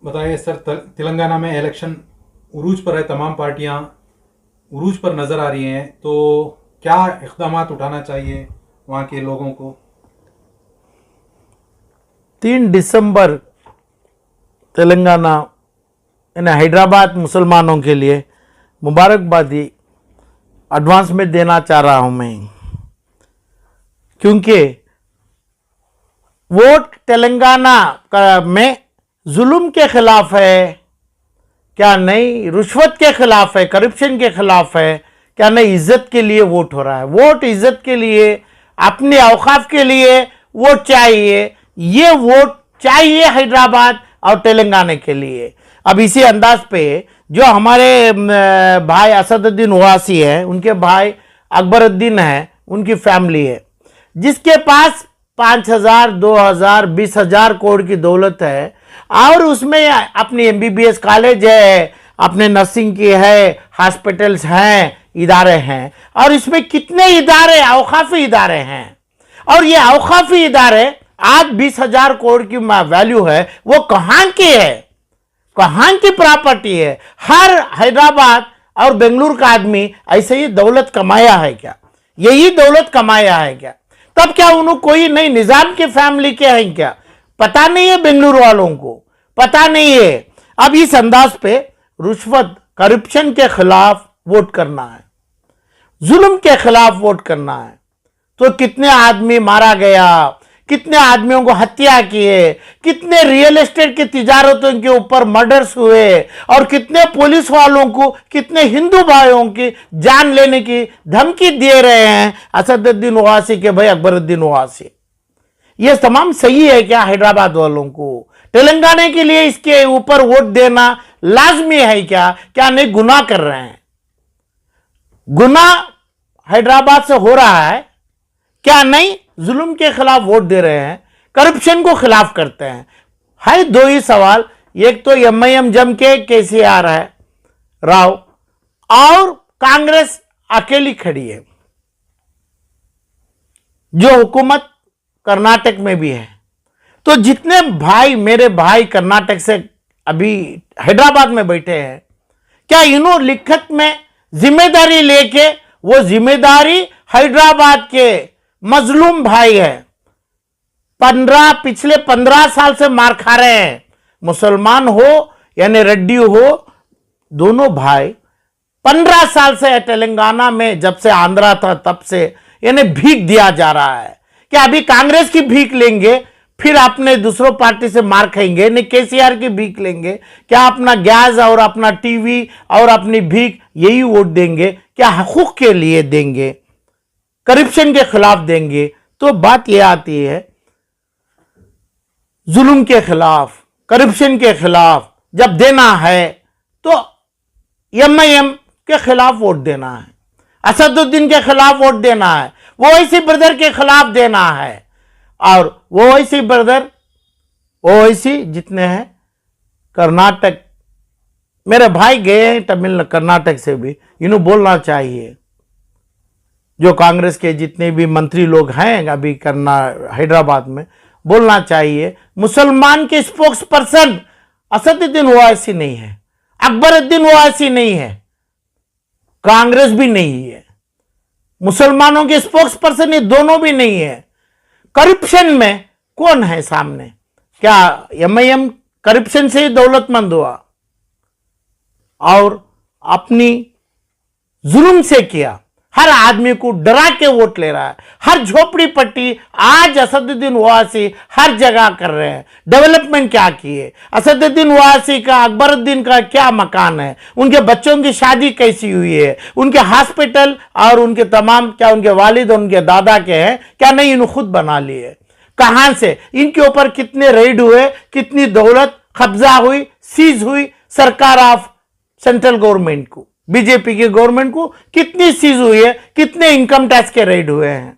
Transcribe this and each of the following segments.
बताइए सर, तेलंगाना में इलेक्शन उरूज पर है, तमाम पार्टियां उरूज पर नजर आ रही हैं, तो क्या इक़दाम उठाना चाहिए वहाँ के लोगों को? 3 दिसंबर तेलंगाना यानी हैदराबाद मुसलमानों के लिए मुबारकबादी एडवांस में देना चाह रहा हूं मैं, क्योंकि वोट तेलंगाना में जुल्म के खिलाफ है क्या नहीं, रुश्वत के खिलाफ है, करप्शन के खिलाफ है क्या नहीं, इज्जत के लिए वोट हो रहा है। वोट इज्जत के लिए, अपने औकाफ के लिए वोट चाहिए। ये वोट चाहिए हैदराबाद और तेलंगाना के लिए। अब इसी अंदाज पे जो हमारे भाई असदुद्दीन ओवैसी है, उनके भाई अकबरुद्दीन है, उनकी फैमिली है, जिसके पास 5,000, 2,000, 20,000 करोड़ की दौलत है, और उसमें अपनी MBBS कॉलेज है, अपने नर्सिंग की है, हॉस्पिटल्स हैं, इदारे हैं, और इसमें कितने इदारे औकाफी इदारे हैं, और ये औकाफी इदारे आज 20,000 करोड़ की वैल्यू है, वो कहाँ की है, कहाँ की प्रॉपर्टी है? हर हैदराबाद और बेंगलुरु का आदमी ऐसे ही दौलत कमाया है क्या? यही दौलत कमाया है क्या? तब क्या उन्होंने कोई नहीं निजाम की फैमिली के हैं क्या? पता नहीं है, बेंगलुरु वालों को पता नहीं है। अब इस अंदाज पे रुश्वत, करप्शन के खिलाफ वोट करना है, जुल्म के खिलाफ वोट करना है। तो कितने आदमी मारा गया, कितने आदमियों को हत्या किए, कितने रियल एस्टेट की तिजारतों के ऊपर मर्डर्स हुए, और कितने पुलिस वालों को, कितने हिंदू भाइयों की जान लेने की धमकी दे रहे हैं असदुद्दीन ओवैसी के भाई अकबरुद्दीन ओवैसी। ये तमाम सही है क्या हैदराबाद वालों को? तेलंगाना के लिए इसके ऊपर वोट देना लाजमी है क्या? क्या नहीं गुनाह कर रहे हैं? गुनाह हैदराबाद से हो रहा है क्या नहीं? जुल्म के खिलाफ वोट दे रहे हैं, करप्शन को खिलाफ करते हैं। है दो ही सवाल, एक तो MIM जम के KCR है राव, और कांग्रेस अकेली खड़ी है, जो हुकूमत कर्नाटक में भी है। तो जितने भाई, मेरे भाई कर्नाटक से अभी हैदराबाद में बैठे हैं, क्या इन्होंने लिखत में जिम्मेदारी लेके, वो जिम्मेदारी हैदराबाद के मजलूम भाई है, पिछले 15 साल से मार खा रहे हैं, मुसलमान हो यानी रेड्डी हो, दोनों भाई 15 साल से तेलंगाना में, जब से आंध्रा था तब से यानी भीख दिया जा रहा है। क्या अभी कांग्रेस की भीख लेंगे, फिर अपने दूसरों पार्टी से मार खाएंगे? नहीं, KCR की भीख लेंगे क्या? अपना गैस और अपना टीवी और अपनी भीख यही वोट देंगे क्या? हकूक के लिए देंगे, करप्शन के खिलाफ देंगे? तो बात यह आती है, जुल्म के खिलाफ, करप्शन के खिलाफ जब देना है तो MIM के खिलाफ वोट देना है, असदुद्दीन के खिलाफ वोट देना है, वो ओवैसी ब्रदर के खिलाफ देना है। और वो ओवैसी ब्रदर, ओवैसी जितने हैं कर्नाटक, मेरे भाई गए हैं तमिल कर्नाटक से भी, इन्हें बोलना चाहिए, जो कांग्रेस के जितने भी मंत्री लोग हैं अभी हैदराबाद में, बोलना चाहिए, मुसलमान के स्पोक्स पर्सन असदुद्दीन ओवैसी नहीं है, अकबरुद्दीन ओवैसी नहीं है, कांग्रेस भी नहीं है, मुसलमानों के स्पोक्स पर्सन ये दोनों भी नहीं है। करप्शन में कौन है सामने? क्या MIM करप्शन से ही दौलतमंद हुआ और अपनी जुल्म से किया? हर आदमी को डरा के वोट ले रहा है, हर झोपड़ी पट्टी आज असदुद्दीन ओवैसी हर जगह कर रहे हैं। डेवलपमेंट क्या किए? असदुद्दीन ओवैसी का, अकबरुद्दीन का क्या मकान है? उनके बच्चों की शादी कैसी हुई है? उनके हॉस्पिटल और उनके तमाम, क्या उनके वालिद और उनके दादा के हैं क्या नहीं? इन्होंने खुद बना लिए। कहां से इनके ऊपर कितने रेड हुए, कितनी दौलत कब्जा हुई, सीज हुई? सरकार ऑफ सेंट्रल गवर्नमेंट को, बीजेपी की गवर्नमेंट को कितनी सीज हुई है, कितने इनकम टैक्स के रेड हुए हैं?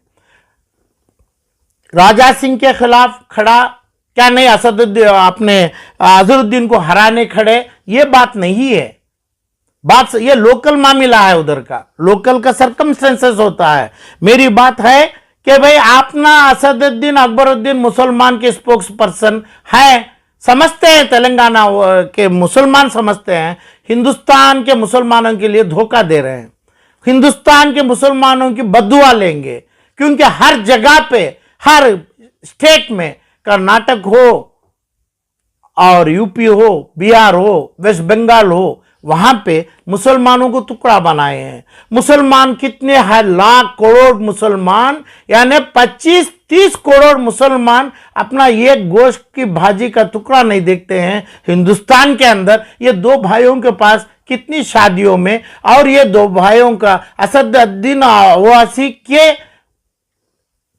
राजा सिंह के खिलाफ खड़ा क्या नहीं? असदुद्दीन अपने अजहरुद्दीन को हराने खड़े? ये बात नहीं है, बात ये लोकल मामला है, उधर का लोकल का सर्कमस्टेंसेस होता है। मेरी बात है कि भाई अपना असदुद्दीन अकबरुद्दीन मुसलमान के स्पोक्स पर्सन है, समझते हैं, तेलंगाना के मुसलमान समझते हैं हिंदुस्तान के मुसलमानों के लिए धोखा दे रहे हैं, हिंदुस्तान के मुसलमानों की बद्दुआ लेंगे, क्योंकि हर जगह पे, हर स्टेट में, कर्नाटक हो और यूपी हो, बिहार हो, वेस्ट बंगाल हो, वहां पे मुसलमानों को टुकड़ा बनाए हैं। मुसलमान कितने हैं, लाख करोड़ मुसलमान, यानी 25-30 करोड़ मुसलमान अपना ये गोश्त की भाजी का टुकड़ा नहीं देखते हैं। हिंदुस्तान के अंदर ये दो भाइयों के पास कितनी शादियों में, और ये दो भाइयों का असदुद्दीन ओवैसी के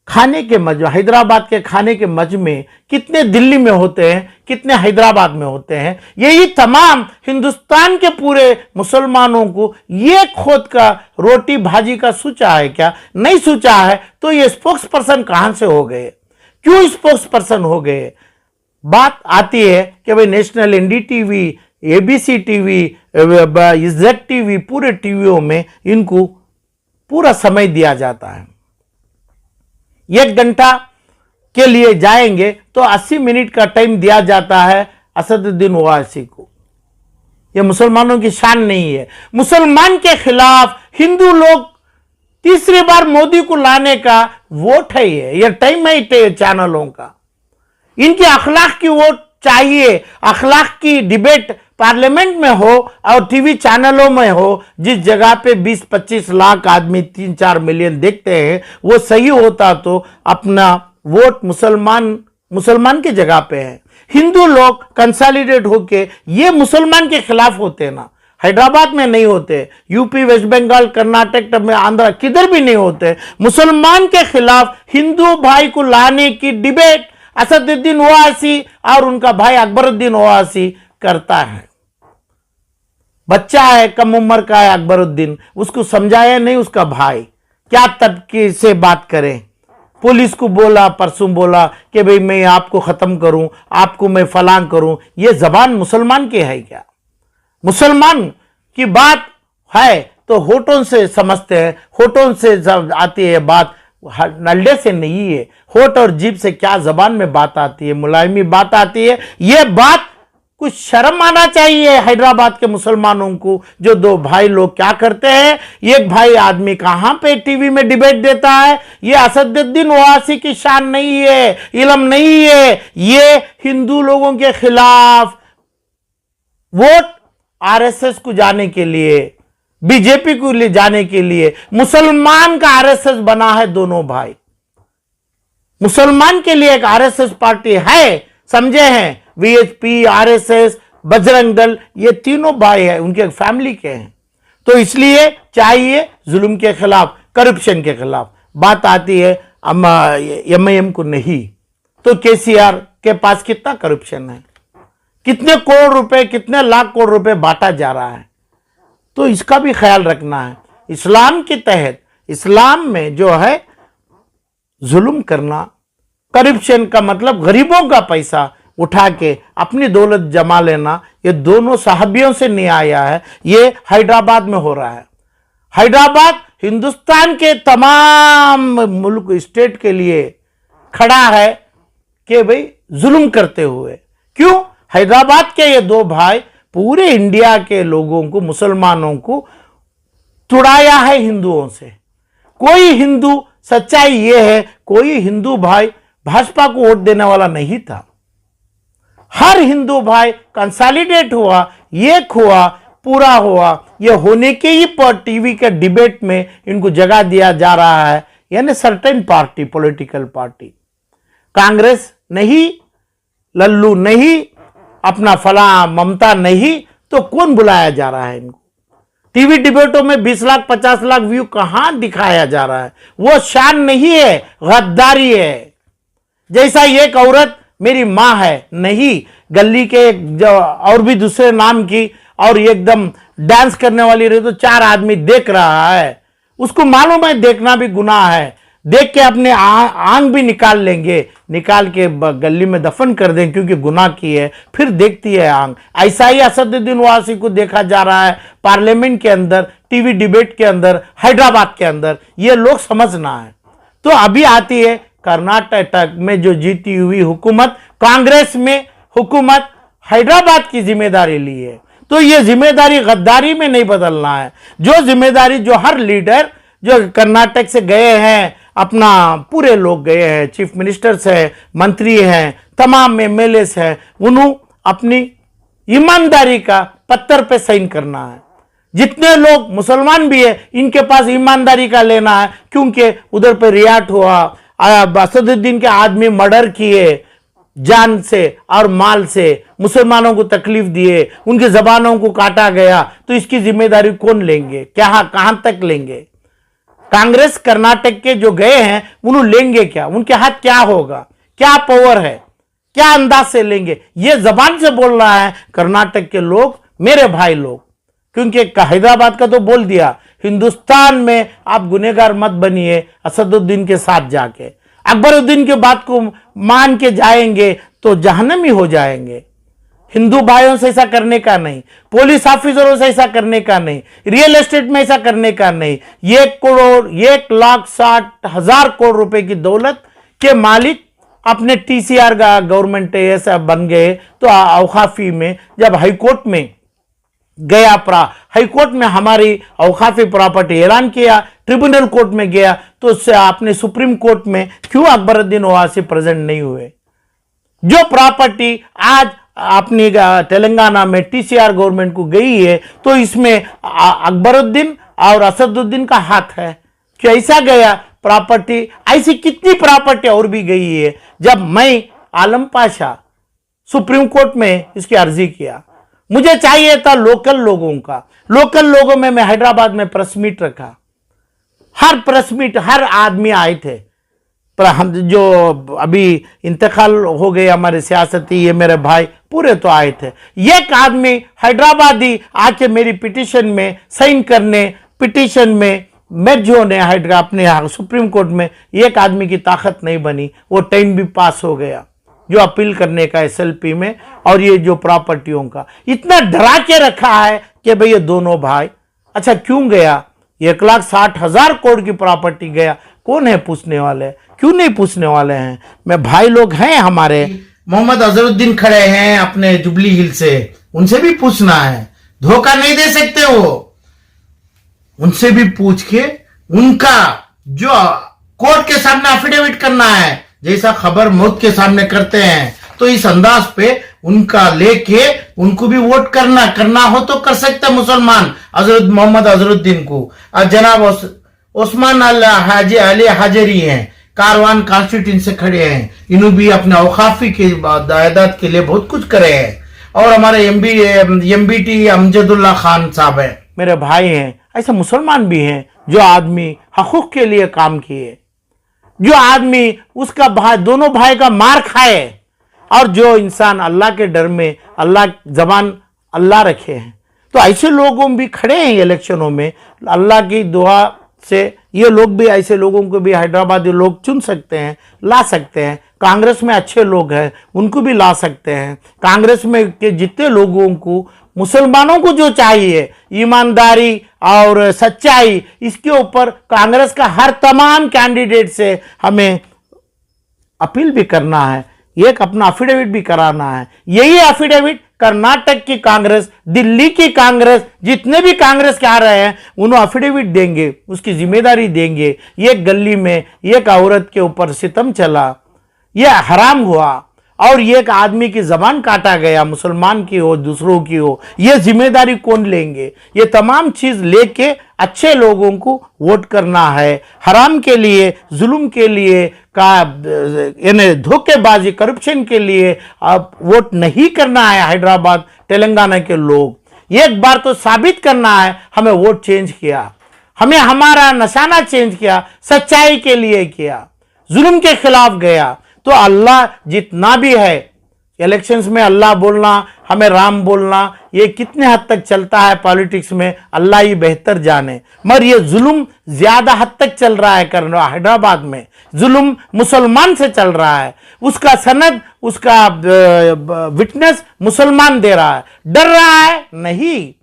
खाने के मजमे, हैदराबाद के खाने के मजमे कितने दिल्ली में होते हैं, कितने हैदराबाद में होते हैं। यही तमाम हिंदुस्तान के पूरे मुसलमानों को ये खोद का रोटी भाजी का सोचा है क्या? नहीं सोचा है तो ये स्पोक्स पर्सन कहां से हो गए, क्यों स्पोक्स पर्सन हो गए? बात आती है कि भाई national NDTV, ABC TV, Z TV, पूरे टीवियों में इनको पूरा समय दिया जाता है। 1 घंटा के लिए जाएंगे तो 80 मिनट का टाइम दिया जाता है असदुद्दीन ओवैसी को। यह मुसलमानों की शान नहीं है। मुसलमान के खिलाफ हिंदू लोग तीसरी बार मोदी को लाने का वोट है, यह टाइम है चैनलों का। इनकी अखलाक की वोट चाहिए, अखलाक की डिबेट पार्लियामेंट में हो और टीवी चैनलों में हो, जिस जगह पे 20-25 लाख आदमी 3-4 मिलियन देखते हैं, वो सही होता तो अपना वोट मुसलमान की जगह पे है। हिंदू लोग कंसोलिडेट होके ये मुसलमान के खिलाफ होते ना, हैदराबाद में नहीं होते, यूपी, वेस्ट बंगाल, कर्नाटक में, आंध्र, किधर भी नहीं होते। मुसलमान के खिलाफ हिंदू भाई को लाने की डिबेट असदुद्दीन ओवैसी और उनका भाई अकबरुद्दीन ओवैसी करता है। बच्चा है, कम उम्र का है अकबरुद्दीन, उसको समझाया नहीं उसका भाई, क्या तबके से बात करें। पुलिस को बोला, परसों बोला कि भाई मैं आपको खत्म करूं, आपको मैं फलां करूं। ये जबान मुसलमान की है क्या? मुसलमान की बात है तो होठों से समझते हैं, होठों से आती है बात, नल्ले से नहीं है। होठ और जीभ से क्या जबान में बात आती है, मुलायमी बात आती है। ये बात कुछ शर्म आना चाहिए हैदराबाद के मुसलमानों को। जो दो भाई लोग क्या करते हैं, एक भाई आदमी कहां पे टीवी में डिबेट देता है। ये असदुद्दीन ओवैसी की शान नहीं है, इल्म नहीं है। ये हिंदू लोगों के खिलाफ वोट आरएसएस को जाने के लिए, बीजेपी को ले जाने के लिए मुसलमान का आरएसएस बना है दोनों भाई। मुसलमान के लिए एक आरएसएस पार्टी है, समझे हैं, वीएचपी, आरएसएस, बजरंग दल, ये तीनों भाई है, उनके फैमिली के हैं। तो इसलिए चाहिए जुल्म के खिलाफ, करप्शन के खिलाफ। बात आती है एमआईएम को नहीं, तो केसीआर के पास कितना करप्शन है, कितने करोड़ रुपए, कितने लाख करोड़ रुपए बांटा जा रहा है, तो इसका भी ख्याल रखना है। इस्लाम के तहत, इस्लाम में जो है जुल्म करना, करप्शन का मतलब गरीबों का पैसा उठा के अपनी दौलत जमा लेना, ये दोनों साहबियों से नहीं आया है, ये हैदराबाद में हो रहा है। हैदराबाद हिंदुस्तान के तमाम मुल्क, स्टेट के लिए खड़ा है कि भाई जुल्म करते हुए। क्यों? हैदराबाद के ये दो भाई पूरे इंडिया के लोगों को, मुसलमानों को तुड़ाया है हिंदुओं से। कोई हिंदू, सच्चाई ये है, कोई हिंदू भाई भाजपा को वोट देने वाला नहीं था। हर हिंदू भाई कंसोलिडेट हुआ, एक हुआ, पूरा हुआ। ये होने के ही पर टीवी के डिबेट में इनको जगह दिया जा रहा है, यानी certain party, political party. Congress नहीं, लल्लू नहीं, अपना फला ममता नहीं, तो कौन बुलाया जा रहा है इनको? टीवी डिबेटों में 20 लाख 50 लाख व्यू कहां दिखाया जा रहा है? वो शान नहीं है, गद्दारी है। जैसा एक औरत मेरी मां है, नहीं, गली के जो और भी दूसरे नाम की और एकदम डांस करने वाली रही तो 4 आदमी देख रहा है, उसको मालूम है देखना भी गुनाह है, देख के अपने आंख भी निकाल लेंगे, निकाल के गली में दफन कर दें क्योंकि गुनाह की है, फिर देखती है आंख। ऐसा ही असदुद्दीन ओवैसी को देखा जा रहा है पार्लियामेंट के अंदर, टीवी डिबेट के अंदर, हैदराबाद के अंदर। ये लोग समझना है। तो अभी आती है कर्नाटक में जो जीती हुई हुकूमत, कांग्रेस में हुकूमत हैदराबाद की जिम्मेदारी ली है। तो ये जिम्मेदारी गद्दारी में नहीं बदलना है। जो जिम्मेदारी जो हर लीडर जो कर्नाटक से गए हैं, अपना पूरे लोग गए हैं, चीफ मिनिस्टर्स है, मंत्री हैं, तमाम एमएलए हैं, उन्होंने अपनी ईमानदारी का पत्थर पे साइन करना है। जितने लोग मुसलमान भी है इनके पास ईमानदारी का लेना है, क्योंकि उधर पे रियाट हुआ, असदुद्दीन के आदमी मर्डर किए, जान से और माल से मुसलमानों को तकलीफ दिए, उनकी जबानों को काटा गया, तो इसकी जिम्मेदारी कौन लेंगे? क्या कहां तक लेंगे? कांग्रेस कर्नाटक के जो गए हैं उन्होंने लेंगे क्या? उनके हाथ क्या होगा? क्या पावर है? क्या अंदाज से लेंगे? ये जबान से बोल रहा है कर्नाटक के लोग, मेरे भाई लोग, क्योंकि हैदराबाद का तो बोल दिया, हिंदुस्तान में आप गुनहगार मत बनिए असदुद्दीन के साथ जाके। अकबरुद्दीन के बात को मान के जाएंगे तो जहन्नमी हो जाएंगे। हिंदू भाइयों से ऐसा करने का नहीं, पुलिस ऑफिसरों से ऐसा करने का नहीं, रियल एस्टेट में ऐसा करने का नहीं। 1,60,000 करोड़ रुपए की दौलत के मालिक अपने टीसीआर का गवर्नमेंट ऐसा बन गए। तो औकाफी में जब हाईकोर्ट में गया, हाईकोर्ट में हमारी औकाफी प्रॉपर्टी ऐलान किया, ट्रिब्यूनल कोर्ट में गया, तो उससे आपने सुप्रीम कोर्ट में क्यों अकबरुद्दीन ओवैसी प्रेजेंट नहीं हुए? जो प्रॉपर्टी आज अपनी तेलंगाना में टीसीआर गवर्नमेंट को गई है, तो इसमें अकबरुद्दीन और असदुद्दीन का हाथ है। क्या ऐसा गया प्रॉपर्टी? ऐसी कितनी प्रॉपर्टी और भी गई है। जब मैं आलम पाशा सुप्रीम कोर्ट में इसकी अर्जी किया, मुझे चाहिए था लोकल लोगों का। लोकल लोगों में मैं हैदराबाद में प्रेस मीट रखा, हर प्रेस मीट हर आदमी आए थे। पर हम जो अभी इंतकाल हो गए हमारे सियासती, ये मेरे भाई पूरे तो आए थे। एक आदमी हैदराबादी आके मेरी पिटीशन में साइन करने, पिटीशन में मेर्ज होने अपने सुप्रीम कोर्ट में, एक आदमी की ताकत नहीं बनी। वो टाइम भी पास हो गया जो अपील करने का एसएलपी में, और ये जो प्रॉपर्टियों का इतना डरा के रखा है कि भाई ये दोनों भाई। अच्छा क्यों गया? 1,60,000 करोड़ की प्रॉपर्टी गया, कौन है पूछने वाले? क्यों नहीं पूछने वाले हैं? मैं भाई लोग हैं हमारे, मोहम्मद अजहरुद्दीन खड़े हैं अपने जुबली हिल से, उनसे भी पूछना है। धोखा नहीं दे सकते वो, उनसे भी पूछ के उनका जो कोर्ट के सामने एफिडेविट करना है, जैसा खबर मौत के सामने करते हैं, तो इस अंदाज पे उनका लेके उनको भी वोट करना हो तो कर सकते मुसलमान मोहम्मद अजहरुद्दीन को। जनाब उस्मान हाजी अली हाजरी हैं, कारवान कॉन्स्टिट्यूशन से खड़े हैं, इन्होंने भी अपने औकाफी के दायदाद के लिए बहुत कुछ करे हैं। और हमारे एमबीटी अमजदुल्ला खान साहब है, मेरे भाई हैं। ऐसे मुसलमान भी हैं जो आदमी हकूक के लिए काम किए, जो आदमी उसका भाई, दोनों भाई का मार खाए, और जो इंसान अल्लाह के डर में अल्लाह जबान अल्लाह रखे हैं। तो ऐसे लोगों भी खड़े हैं इलेक्शनों में। अल्लाह की दुआ से ये लोग भी, ऐसे लोगों को भी हैदराबादी लोग चुन सकते हैं, ला सकते हैं। कांग्रेस में अच्छे लोग हैं, उनको भी ला सकते हैं। कांग्रेस में के जितने लोगों को, मुसलमानों को जो चाहिए ईमानदारी और सच्चाई, इसके ऊपर कांग्रेस का हर तमाम कैंडिडेट से हमें अपील भी करना है, एक अपना एफिडेविट भी कराना है। यही एफिडेविट कर्नाटक की कांग्रेस, दिल्ली की कांग्रेस, जितने भी कांग्रेस के आ रहे हैं उन्हें एफिडेविट देंगे, उसकी जिम्मेदारी देंगे। एक गली में एक औरत के ऊपर सितम चला, यह हराम हुआ, और एक आदमी की जबान काटा गया, मुसलमान की हो दूसरों की हो, ये जिम्मेदारी कौन लेंगे? ये तमाम चीज लेके अच्छे लोगों को वोट करना है। हराम के लिए, जुल्म के लिए, यानी धोखेबाजी, करप्शन के लिए अब वोट नहीं करना है। हैदराबाद तेलंगाना के लोग एक बार तो साबित करना है, हमें वोट चेंज किया, हमें हमारा निशाना चेंज किया, सच्चाई के लिए किया, जुल्म के खिलाफ गया। तो अल्लाह जितना भी है, इलेक्शंस में अल्लाह बोलना, हमें राम बोलना, ये कितने हद तक चलता है पॉलिटिक्स में अल्लाह ही बेहतर जाने। मगर ये जुल्म ज्यादा हद तक चल रहा है हैदराबाद में, जुल्म मुसलमान से चल रहा है, उसका सनद, उसका विटनेस मुसलमान दे रहा है। डर रहा है नहीं,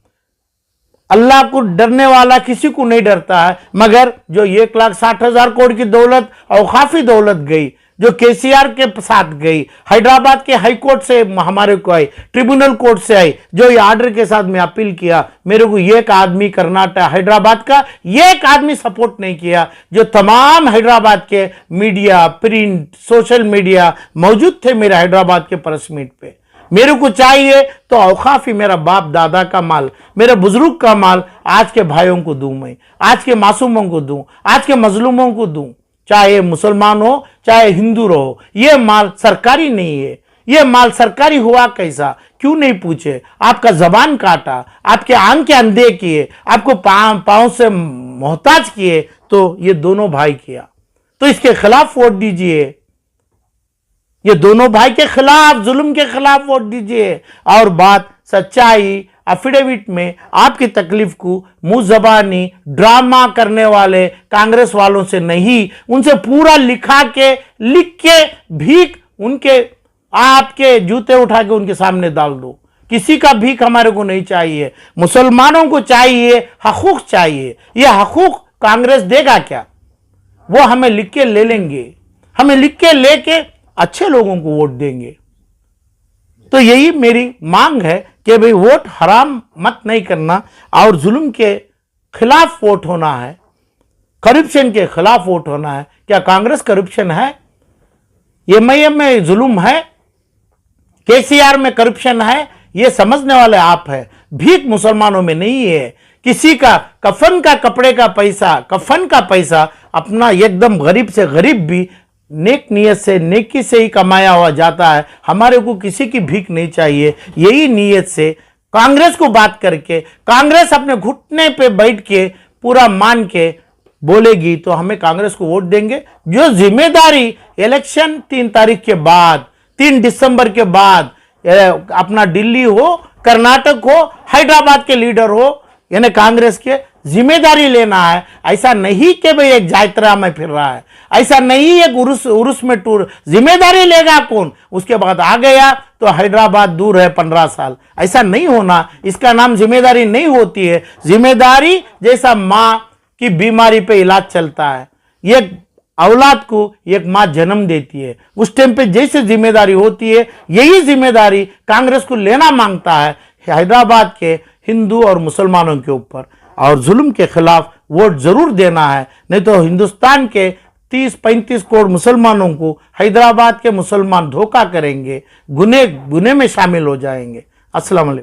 अल्लाह को डरने वाला किसी को नहीं डरता है। मगर जो 1,60,000 करोड़ की दौलत और काफी दौलत गई, जो केसीआर के साथ गई, हैदराबाद के हाई कोर्ट से हमारे को आई, ट्रिब्यूनल कोर्ट से आई, जो ये ऑर्डर के साथ मैं अपील किया, मेरे को एक आदमी कर्नाटक हैदराबाद का एक आदमी सपोर्ट नहीं किया। जो तमाम हैदराबाद के मीडिया, प्रिंट, सोशल मीडिया मौजूद थे मेरे हैदराबाद के प्रेस मीट पे। मेरे को चाहिए तो औकाफी मेरा बाप दादा का माल, मेरे बुजुर्ग का माल आज के भाइयों को दूं, मैं आज के मासूमों को दूं, आज के मजलूमों को दूं, चाहे मुसलमान हो चाहे हिंदू रहो। ये माल सरकारी नहीं है, ये माल सरकारी हुआ कैसा, क्यों नहीं पूछे? आपका जबान काटा, आपके आंखें अंधे किए, आपको पांव से मोहताज किए, तो ये दोनों भाई किया। तो इसके खिलाफ वोट दीजिए, ये दोनों भाई के खिलाफ, जुल्म के खिलाफ वोट दीजिए। और बात सच्चाई एफिडेविट में आपकी तकलीफ को मुंह जबानी ड्रामा करने वाले कांग्रेस वालों से नहीं, उनसे पूरा लिख के भीख उनके आपके जूते उठा के उनके सामने डाल दो। किसी का भीख हमारे को नहीं चाहिए, मुसलमानों को चाहिए, हकूक चाहिए। यह हकूक कांग्रेस देगा क्या? वो हमें लिख के ले लेंगे, हमें लिख के लेके अच्छे लोगों को वोट देंगे। तो यही मेरी मांग है कि भाई वोट हराम मत नहीं करना और जुल्म के खिलाफ वोट होना है, करप्शन के खिलाफ वोट होना है। क्या कांग्रेस करप्शन है? एमआईएम में जुल्म है, केसीआर में करप्शन है, ये समझने वाले आप है। भीख मुसलमानों में नहीं है। किसी का कफन का कपड़े का पैसा, कफन का पैसा अपना एकदम गरीब से गरीब भी नेक नियत से, नेकी से ही कमाया हुआ जाता है। हमारे को किसी की भीख नहीं चाहिए। यही नियत से कांग्रेस को बात करके, कांग्रेस अपने घुटने पे बैठ के पूरा मान के बोलेगी तो हमें कांग्रेस को वोट देंगे। जो जिम्मेदारी इलेक्शन 3 तारीख के बाद, 3 दिसंबर के बाद अपना दिल्ली हो, कर्नाटक हो, हैदराबाद के लीडर हो, यानी कांग्रेस के जिम्मेदारी लेना है। ऐसा नहीं कि भाई एक यात्रा में फिर रहा है, ऐसा नहीं एक उर्स में टूर। जिम्मेदारी लेगा कौन? उसके बाद आ गया तो हैदराबाद दूर है 15 साल, ऐसा नहीं होना। इसका नाम जिम्मेदारी नहीं होती है। जिम्मेदारी जैसा माँ की बीमारी पे इलाज चलता है, एक औलाद को एक माँ जन्म देती है, उस टाइम पे जैसे जिम्मेदारी होती है, यही जिम्मेदारी कांग्रेस को लेना मांगता है हैदराबाद के हिंदू और मुसलमानों के ऊपर। और जुल्म के खिलाफ वोट जरूर देना है, नहीं तो हिंदुस्तान के 30-35 करोड़ मुसलमानों को हैदराबाद के मुसलमान धोखा करेंगे, गुने में शामिल हो जाएंगे। अस्सलाम वालेकुम।